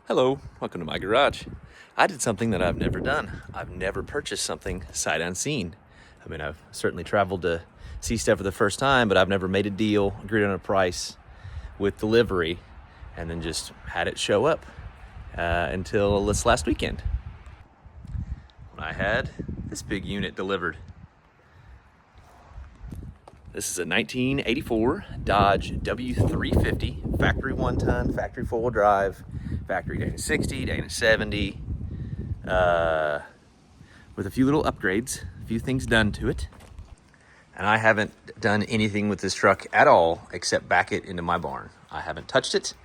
Hello, welcome to my garage. I did something that I've never done. I've never purchased something sight unseen. I mean, I've certainly traveled to see stuff for the first time, but I've never made a deal, agreed on a price with delivery, and then just had it show up until this last weekend when I had this big unit delivered. This is a 1984 Dodge W350, factory 1-ton, factory 4-wheel drive, factory Dana 60, Dana 70, with a few little upgrades, a few things done to it. And I haven't done anything with this truck at all except back it into my barn. I haven't touched it.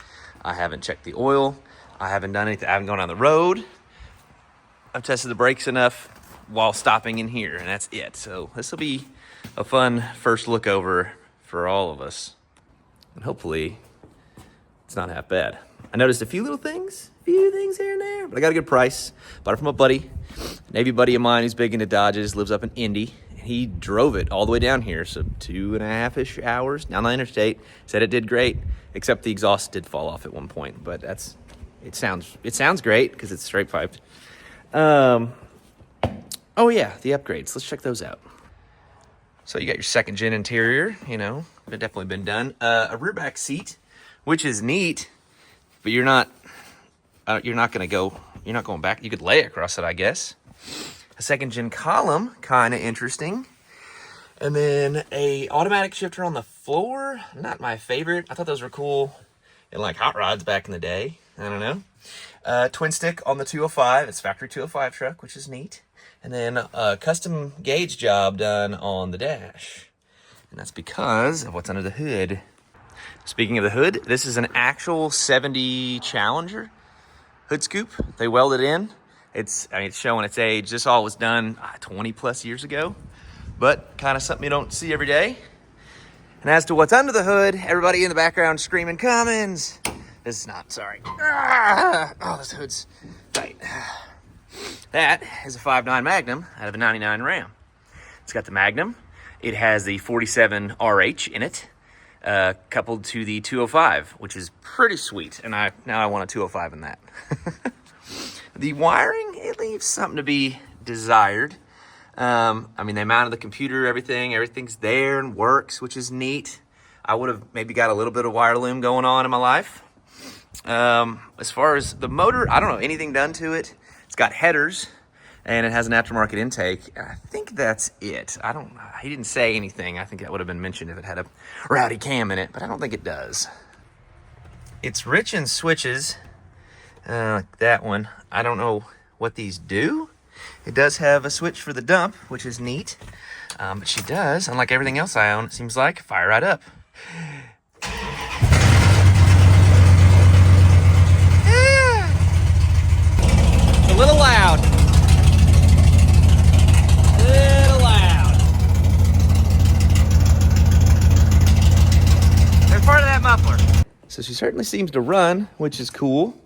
I haven't checked the oil. I haven't done anything. I haven't gone on the road. I've tested the brakes enough while stopping in here, and that's it. So this will be a fun first look over for all of us. And hopefully it's not half bad. I noticed a few things here and there, but I got a good price. Bought it from a buddy, Navy buddy of mine who's big into Dodges, lives up in Indy. He drove it all the way down here, so 2.5-ish hours down the interstate. Said it did great, except the exhaust did fall off at one point, but it sounds great because it's straight piped. Oh yeah, the upgrades. Let's check those out. So you got your second gen interior, it definitely been done. A rear back seat, which is neat, but you're not going back. You could lay across it, I guess. A second gen column, kind of interesting. And then a automatic shifter on the floor, not my favorite. I thought those were cool in like hot rods back in the day. I don't know. Twin stick on the 205. It's factory 205 truck, which is neat. And then a custom gauge job done on the dash. And that's because of what's under the hood. Speaking of the hood, this is an actual 70 Challenger hood scoop. They welded in. It's showing its age. This all was done 20 plus years ago, but kind of something you don't see every day. And as to what's under the hood, everybody in the background screaming, Cummins. This is not, sorry. Oh, this hood's tight. That is a 5.9 Magnum out of a 99 Ram. It's got the Magnum. It has the 47 RH in it, coupled to the 205, which is pretty sweet. And now I want a 205 in that. The wiring, it leaves something to be desired. They mounted the computer, everything's there and works, which is neat. I would have maybe got a little bit of wire loom going on in my life. As far as the motor, I don't know anything done to it. It's got headers, and it has an aftermarket intake. I think that's it. He didn't say anything. I think that would have been mentioned if it had a rowdy cam in it, but I don't think it does. It's rich in switches, like that one. I don't know what these do. It does have a switch for the dump, which is neat. But she does, unlike everything else I own, it seems like, fire right up. A little loud. There's part of that muffler. So she certainly seems to run, which is cool.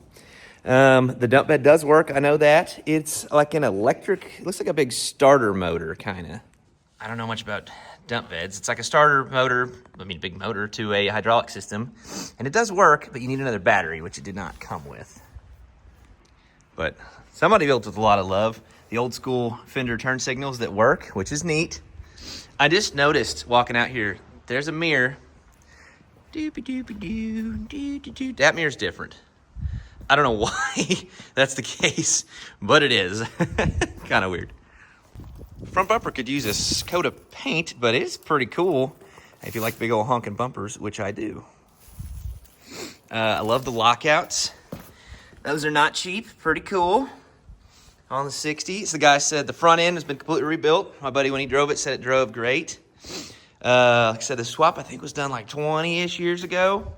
The dump bed does work. I know that. It's like an electric, it looks like a big starter motor, kind of. I don't know much about dump beds. It's like a starter motor, big motor to a hydraulic system. And it does work, but you need another battery, which it did not come with. But somebody built with a lot of love. The old school fender turn signals that work, which is neat. I just noticed walking out here, there's a mirror. Doopy-doopy-doo, that mirror's different. I don't know why that's the case, but it is. Kind of weird. Front bumper could use a coat of paint, but it's pretty cool if you like big old honking bumpers, which I do. I love the lockouts. Those are not cheap, pretty cool. On the 60s, the guy said the front end has been completely rebuilt. My buddy, when he drove it, said it drove great. Like I said, the swap, I think, was done like 20-ish years ago.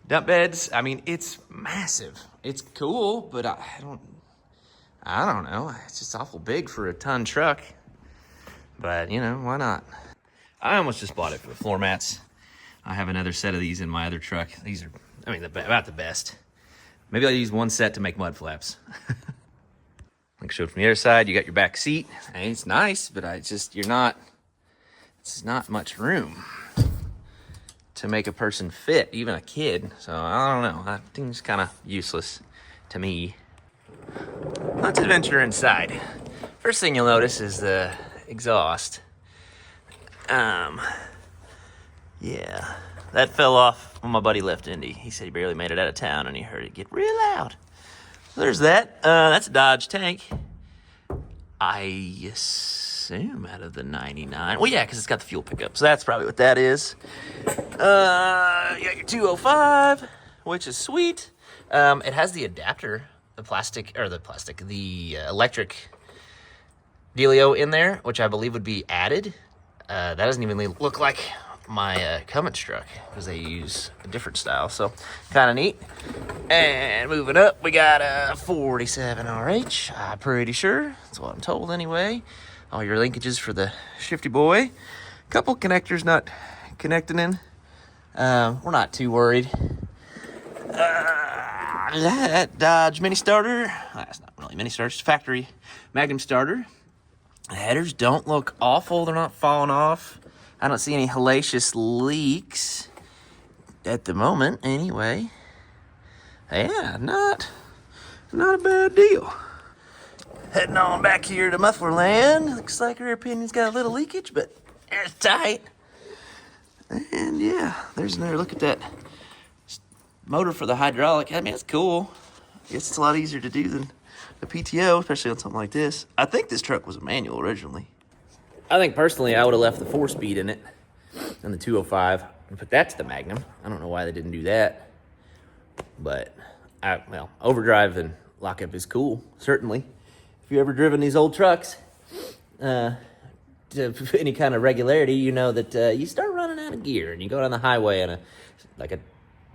Dump beds, it's massive. It's cool, but I don't know. It's just awful big for a ton truck. But, why not? I almost just bought it for the floor mats. I have another set of these in my other truck. These are, about the best. Maybe I'll use one set to make mud flaps. Like I showed from the other side, you got your back seat. Hey, it's nice, but it's not much room to make a person fit, even a kid. So I don't know. I think it's kind of useless to me. Let's adventure inside. First thing you'll notice is the exhaust. Yeah, that fell off when my buddy left Indy. He said he barely made it out of town and he heard it get real loud. There's that. That's a Dodge tank. I assume out of the 99. Well, yeah, because it's got the fuel pickup. So that's probably what that is. You got your 205, which is sweet. It has the adapter, the electric dealio in there, which I believe would be added. That doesn't even look like my Cummins truck because they use a different style, so kind of neat. And moving up, we got a 47 RH. I'm pretty sure that's what I'm told anyway. All your linkages for the Shifty Boy. Couple connectors not connecting in. We're not too worried. That Dodge mini starter. That's not really mini starter, it's factory magnum starter. The headers don't look awful. They're not falling off. I don't see any hellacious leaks at the moment anyway. Yeah, not a bad deal. Heading on back here to muffler land. Looks like her opinion's got a little leakage, but it's tight. And yeah, there's another look at that motor for the hydraulic. I mean, it's cool. I guess it's a lot easier to do than the PTO, especially on something like this. I think this truck was a manual originally. I think personally I would have left the 4-speed in it and the 205 and put that to the Magnum. I don't know why they didn't do that. But, overdrive and lockup is cool, certainly. If you've ever driven these old trucks to any kind of regularity, you know that you start running out of gear and you go down the highway on a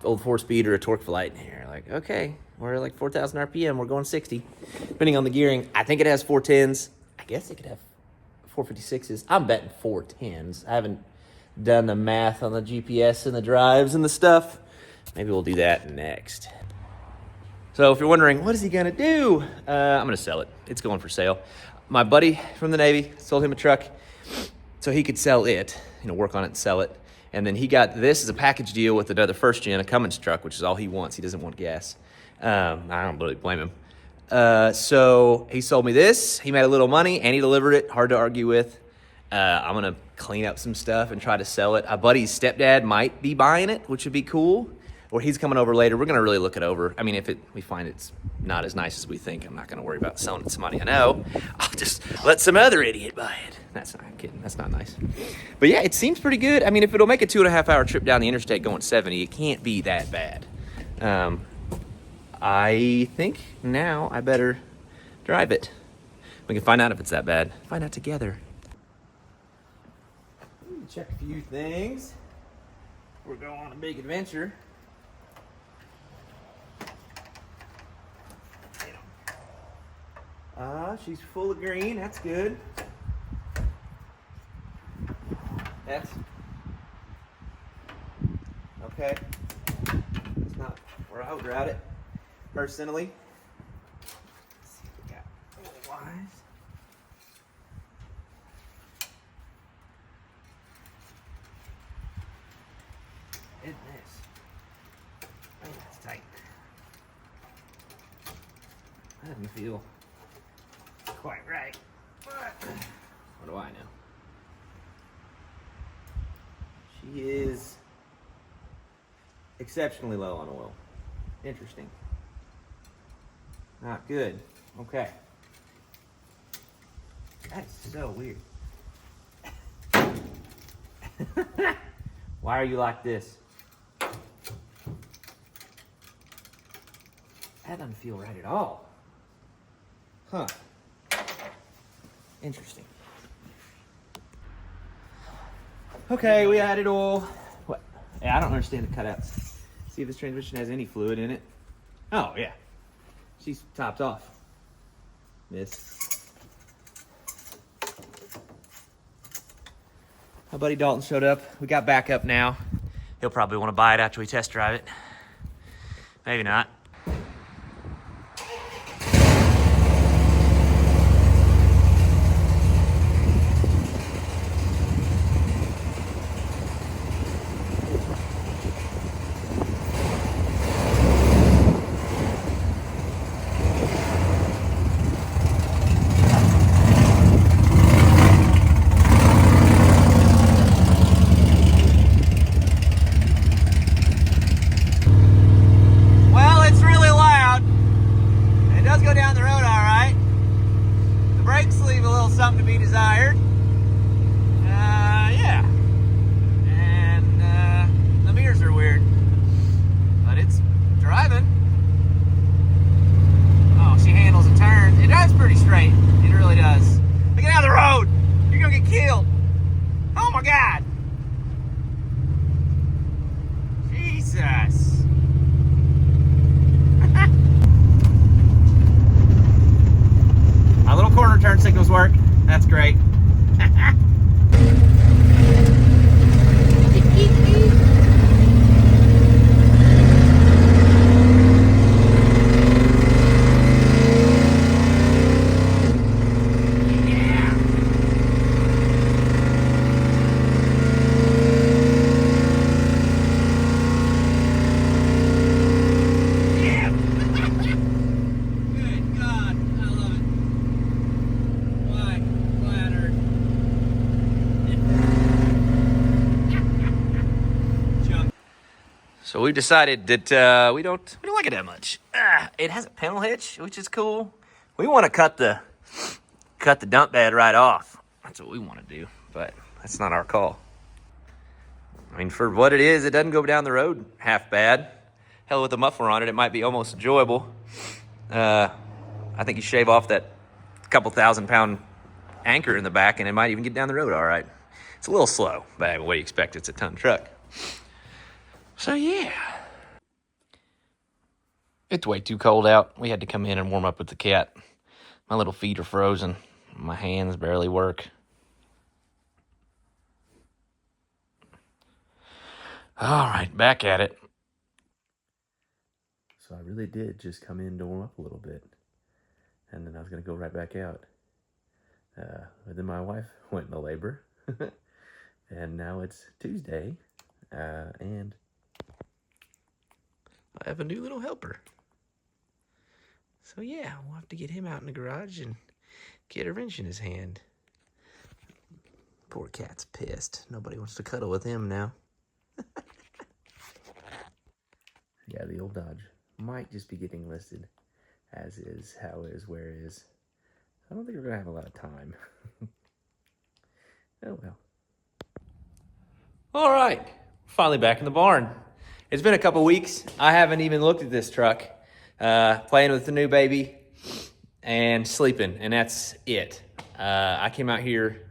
old 4-speed or a torque flight and you're like, okay, we're like 4,000 RPM, we're going 60. Depending on the gearing, I think it has 410s. I guess it could have 456s. I'm betting 410s. I haven't done the math on the GPS and the drives and the stuff. Maybe we'll do that next. So if you're wondering, what is he gonna do? I'm gonna sell it. It's going for sale. My buddy from the Navy sold him a truck so he could sell it, work on it and sell it. And then he got this as a package deal with another first gen, a Cummins truck, which is all he wants. He doesn't want gas. I don't really blame him. So he sold me this. He made a little money and he delivered it. Hard to argue with. I'm going to clean up some stuff and try to sell it. A buddy's stepdad might be buying it, which would be cool. Or he's coming over later. We're going to really look it over. I mean, if we find it's not as nice as we think, I'm not going to worry about selling it to somebody I know. I'll just let some other idiot buy it. I'm kidding. That's not nice. But yeah, it seems pretty good. I mean, if it'll make a 2.5-hour trip down the interstate going 70, it can't be that bad. I think now I better drive it. We can find out if it's that bad. Find out together. Check a few things. We're going on a big adventure. She's full of green. That's good. That's okay. That's not where I would route it, personally. Let's see what we got. Little wise. Isn't this? Oh, that's tight. That doesn't feel quite right. But what do I know? She is exceptionally low on oil. Interesting. Not good. Okay. That's so weird. Why are you like this? That doesn't feel right at all. Huh. Interesting. Okay, we added oil. What? Yeah, I don't understand the cutouts. See if this transmission has any fluid in it. Oh, yeah. She's topped off. Miss. My buddy Dalton showed up. We got backup now. He'll probably want to buy it after we test drive it. Maybe not. we've decided that we don't like it that much. It has a panel hitch, which is cool. We want to cut the dump bed right off. That's what we want to do, but that's not our call. I mean, for what it is, it doesn't go down the road half bad. Hell, with a muffler on it, it might be almost enjoyable. I think you shave off that couple 1,000-pound anchor in the back, and it might even get down the road all right. It's a little slow, but what do you expect? It's a ton truck. So, yeah. It's way too cold out. We had to come in and warm up with the cat. My little feet are frozen. My hands barely work. All right, back at it. So I really did just come in to warm up a little bit. And then I was going to go right back out. But then my wife went into labor. And now it's Tuesday. And I have a new little helper. So yeah, we'll have to get him out in the garage and get a wrench in his hand. Poor cat's pissed. Nobody wants to cuddle with him now. Yeah, the old Dodge might just be getting listed as is, how is, where is. I don't think we're going to have a lot of time. Oh well. All right, finally back in the barn. It's been a couple weeks. I haven't even looked at this truck. Playing with the new baby and sleeping, and that's it. I came out here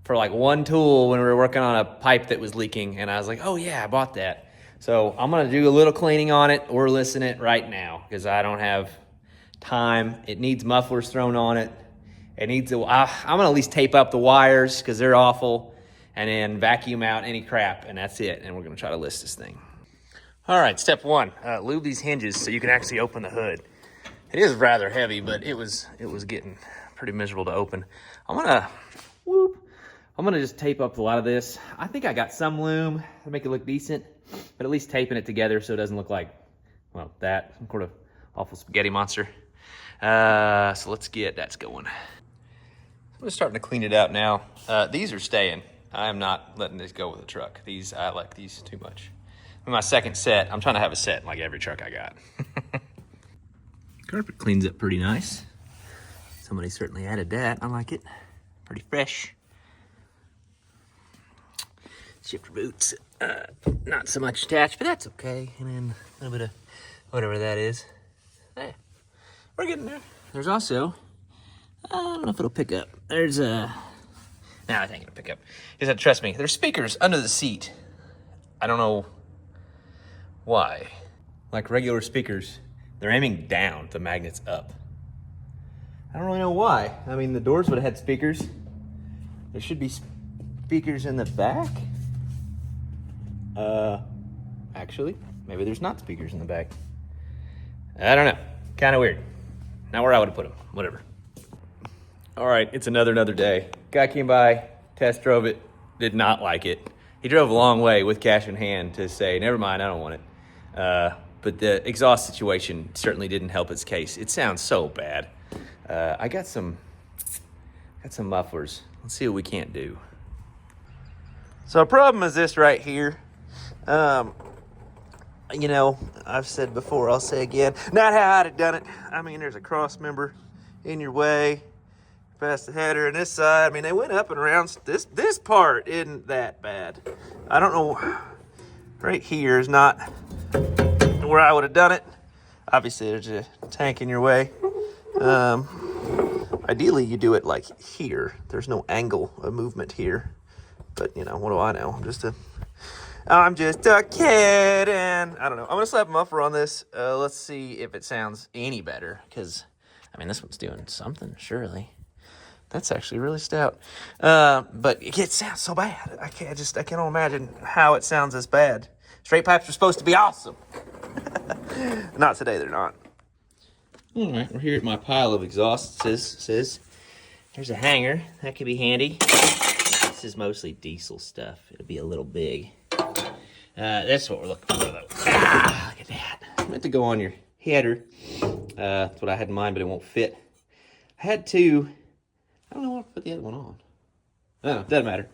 for like one tool when we were working on a pipe that was leaking, and I was like, oh yeah, I bought that. So I'm gonna do a little cleaning on it or listen it right now because I don't have time. It needs mufflers thrown on it. It needs I'm gonna at least tape up the wires because they're awful, and then vacuum out any crap, and that's it. And we're gonna try to list this thing. All right, step one, lube these hinges so you can actually open the hood. It is rather heavy, but it was getting pretty miserable to open. I'm gonna just tape up a lot of this. I think I got some lume to make it look decent, but at least taping it together so it doesn't look like, well, that, some sort of awful spaghetti monster. So let's get that going. I'm starting to clean it out now. These are staying. I am not letting this go with the truck. I like these too much. My second set, I'm trying to have a set in like every truck I got. Carpet cleans up pretty nice. Somebody certainly added that. I like it. Pretty fresh. Shifter boots, not so much attached, but that's okay. And then a little bit of whatever that is. Hey, we're getting there. There's also, I don't know if it'll pick up. There's a, no, I think it'll pick up. You just have to trust me. There's speakers under the seat. I don't know why. Like regular speakers, they're aiming down, the magnet's up. I don't really know why. I mean, the doors would have had speakers. There should be speakers in the back. Actually, maybe there's not speakers in the back. I don't know. Kind of weird. Not where I would have put them. Whatever. All right, it's another day. Guy came by, test drove it, did not like it. He drove a long way with cash in hand to say, never mind, I don't want it. But the exhaust situation certainly didn't help its case. It sounds so bad. I got some mufflers. Let's see what we can't do. So a problem is this right here. You know, I've said before, I'll say again, not how I'd have done it. I mean, there's a cross member in your way, past the header, and this side. I mean, they went up and around. This part isn't that bad. I don't know. Right here is not where I would have done it. Obviously, there's a tank in your way. Ideally, you do it like here. There's no angle of movement here. But, you know, what do I know? I'm just a kid, and I don't know. I'm going to slap a muffler on this. Let's see if it sounds any better, because, I mean, this one's doing something, surely. That's actually really stout. But it sounds so bad. I can't imagine how it sounds this bad. Straight pipes are supposed to be awesome. Not today, they're not. All right, we're here at my pile of exhausts. There's a hanger. That could be handy. This is mostly diesel stuff. It'll be a little big. That's what we're looking for, though. Look at that. It's meant to go on your header. That's what I had in mind, but it won't fit. I had to, I don't know what to put the other one on. Oh, doesn't matter.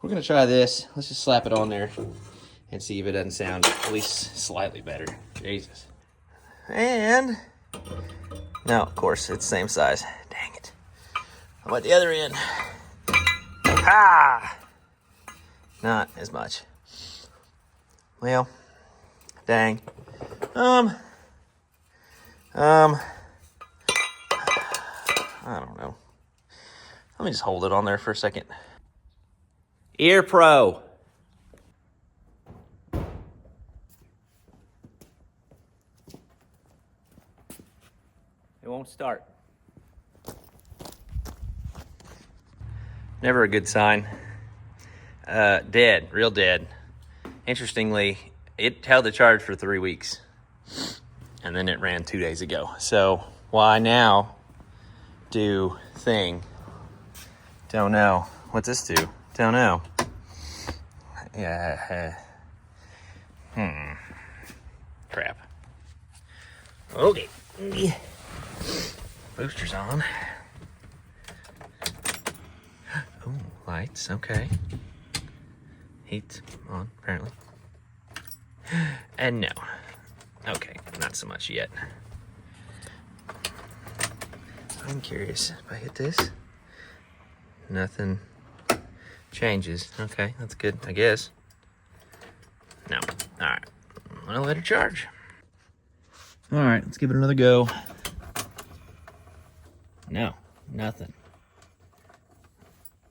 We're going to try this. Let's just slap it on there and see if it doesn't sound at least slightly better. Jesus. And no, of course, it's the same size. Dang it. How about the other end? Ah! Not as much. Well, dang. I don't know. Let me just hold it on there for a second. Ear Pro. It won't start. Never a good sign. Dead, real dead. Interestingly, it held the charge for 3 weeks. And then it ran 2 days ago. So why now do thing? Don't know. What's this do? Don't know. Yeah. Crap. Okay. Booster's on. Oh, lights. Okay. Heat on, apparently. And no. Okay, not so much yet. I'm curious. If I hit this, nothing changes. Okay, that's good, I guess. No. All right. I'm gonna let it charge. All right, let's give it another go. No, nothing.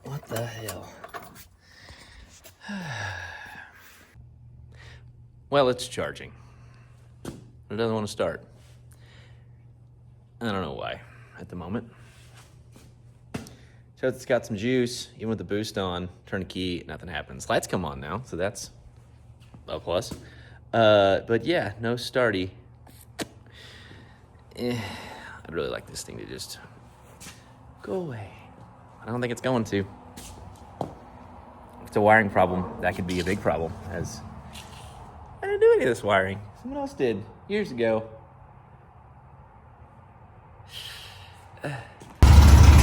What the hell? Well, it's charging. It doesn't want to start. I don't know why at the moment. So it's got some juice, even with the boost on. Turn the key, nothing happens. Lights come on now, so that's a plus. But yeah, no starty. I'd really like this thing to just go away. I don't think it's going to. If it's a wiring problem, that could be a big problem, as I didn't do any of this wiring. Someone else did years ago.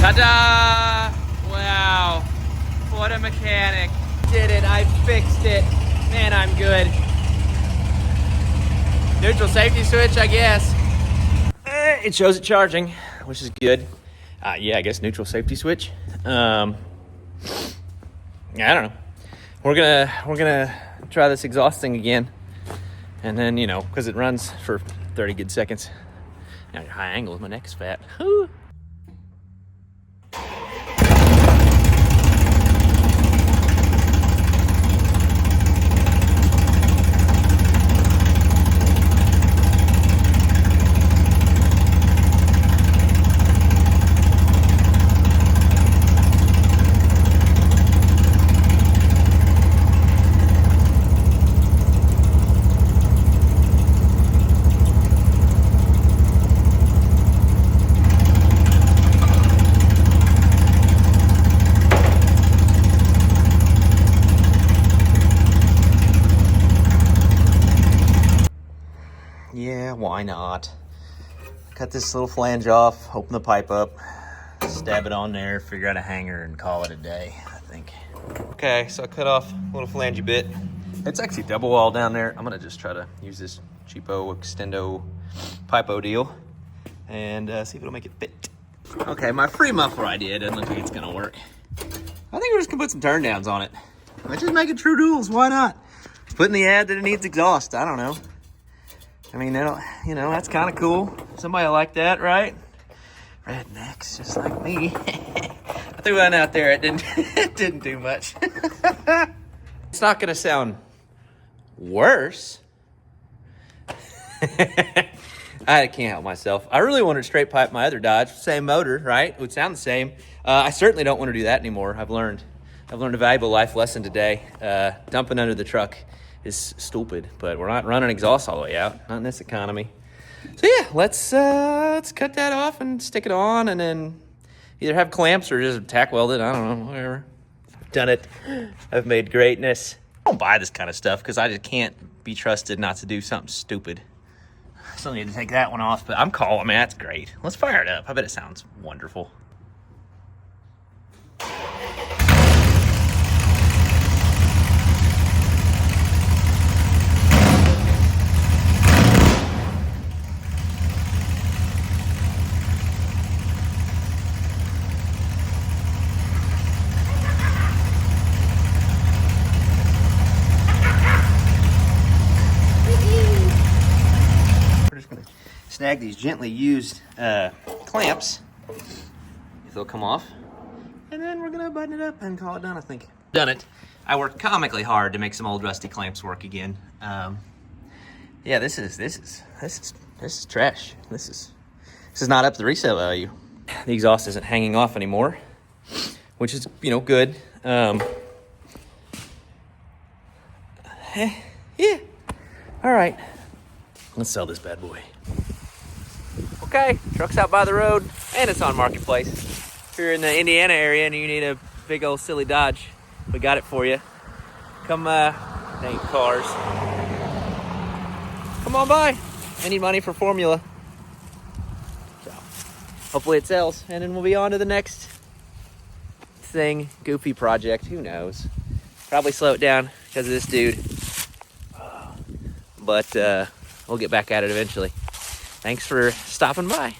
Ta-da! Wow. What a mechanic. Did it. I fixed it. Man, I'm good. Neutral safety switch, I guess. It shows it charging, which is good. Yeah, I guess neutral safety switch. I don't know. We're gonna try this exhaust thing again. And then, because it runs for 30 good seconds. Now, high angle, my neck's fat. Whew. Yeah, why not? Cut this little flange off, open the pipe up, stab it on there, figure out a hanger, and call it a day, I think. Okay, so I cut off a little flangey bit. It's actually double wall down there. I'm gonna just try to use this cheapo extendo pipo deal and see if it'll make it fit. Okay, my free muffler idea doesn't look like it's gonna work. I think we're just gonna put some turn downs on it. Let's just make it true duals, why not? Put in the ad that it needs exhaust, I don't know. I mean, that's kind of cool. Somebody like that, right? Rednecks, just like me. I threw one out there. It didn't do much. It's not going to sound worse. I can't help myself. I really wanted to straight pipe my other Dodge. Same motor, right? It would sound the same. I certainly don't want to do that anymore. I've learned a valuable life lesson today. Dumping under the truck is stupid, but we're not running exhaust all the way out, not in this economy. So yeah, let's cut that off and stick it on, and then either have clamps or just tack weld it. I don't know, whatever. I've done it. I've made greatness. I don't buy this kind of stuff because I just can't be trusted not to do something stupid. I still need to take that one off, but I'm calling. Man, that's great. Let's fire it up. I bet it sounds wonderful. snag these gently used clamps, if they'll come off. And then we're gonna button it up and call it done, I think. Done it. I worked comically hard to make some old rusty clamps work again. Yeah, this is trash. This is not up to the resale value. The exhaust isn't hanging off anymore, which is, you know, good. Yeah. All right. Let's sell this bad boy. Okay, truck's out by the road and it's on Marketplace. If you're in the Indiana area and you need a big old silly Dodge, we got it for you. Come, dang cars. Come on by. I need money for formula. So, hopefully it sells, and then we'll be on to the next thing, goofy project, who knows. Probably slow it down because of this dude. But we'll get back at it eventually. Thanks for stopping by.